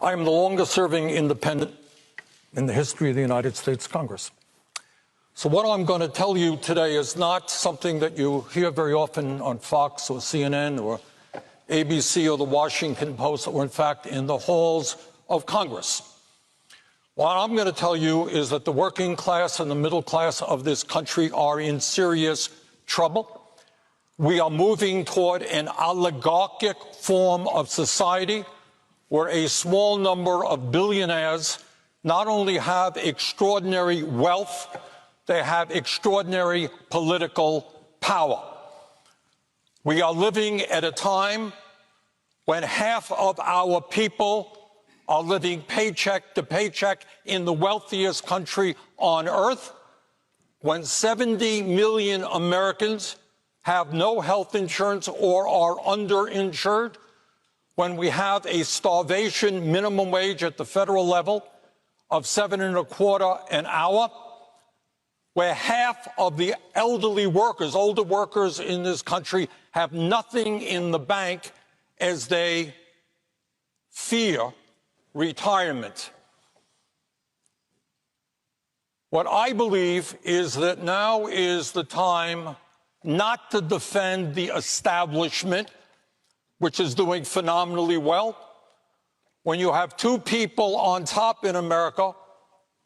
I am the longest-serving independent in the history of the United States Congress. So what I'm going to tell you today is not something that you hear very often on Fox or CNN or ABC or the Washington Post, or in fact in the halls of Congress. What I'm going to tell you is that the working class and the middle class of this country are in serious trouble. We are moving toward an oligarchic form of society where a small number of billionaires not only have extraordinary wealth, they have extraordinary political power. We are living at a time when half of our people are living paycheck to paycheck in the wealthiest country on earth, when 70 million Americans have no health insurance or are underinsured, when we have a starvation minimum wage at the federal level of $7.25 an hour, where half of the elderly workers, older workers in this country, have nothing in the bank as they fear retirement. What I believe is that now is the time not to defend the establishment, which is doing phenomenally well. When you have two people on top in America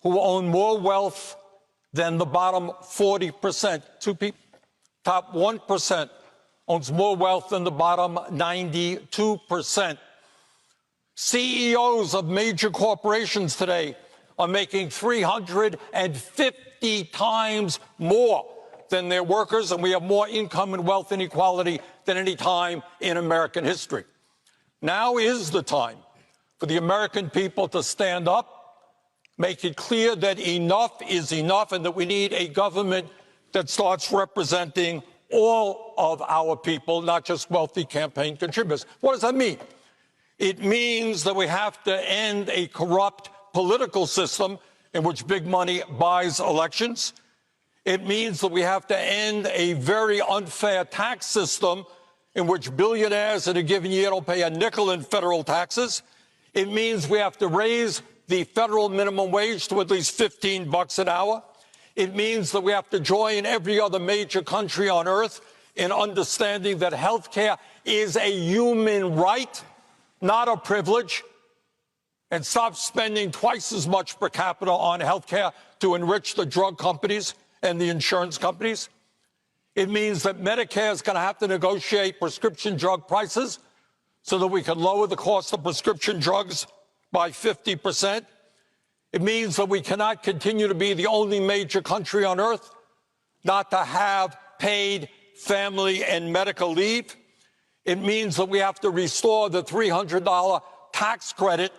who own more wealth than the bottom 40%, two people, top 1% owns more wealth than the bottom 92%. CEOs of major corporations today are making 350 times more than their workers, and we have more income and wealth inequality than any time in American history. Now is the time for the American people to stand up, make it clear that enough is enough, and that we need a government that starts representing all of our people, not just wealthy campaign contributors. What does that mean? It means that we have to end a corrupt political system in which big money buys elections. It means that we have to end a very unfair tax system in which billionaires in a given year don't pay a nickel in federal taxes. It means we have to raise the federal minimum wage to at least $15 an hour. It means that we have to join every other major country on earth in understanding that health care is a human right, not a privilege, and stop spending twice as much per capita on health care to enrich the drug companies and the insurance companies. It means that Medicare is going to have to negotiate prescription drug prices so that we can lower the cost of prescription drugs by 50%. It means that we cannot continue to be the only major country on earth not to have paid family and medical leave. It means that we have to restore the $300 tax credit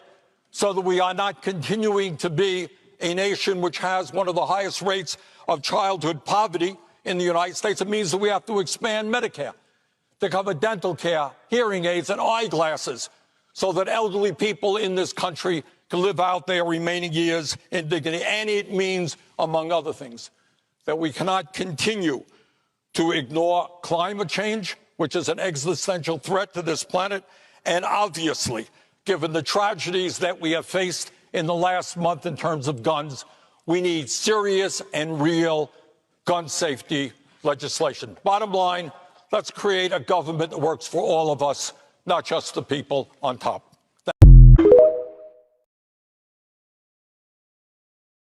so that we are not continuing to be a nation which has one of the highest rates of childhood poverty in the United States. It means that we have to expand Medicare to cover dental care, hearing aids, and eyeglasses so that elderly people in this country can live out their remaining years in dignity. And it means, among other things, that we cannot continue to ignore climate change, which is an existential threat to this planet. And obviously, given the tragedies that we have faced in the last month in terms of guns, we need serious and real gun safety legislation. Bottom line, let's create a government that works for all of us, not just the people on top.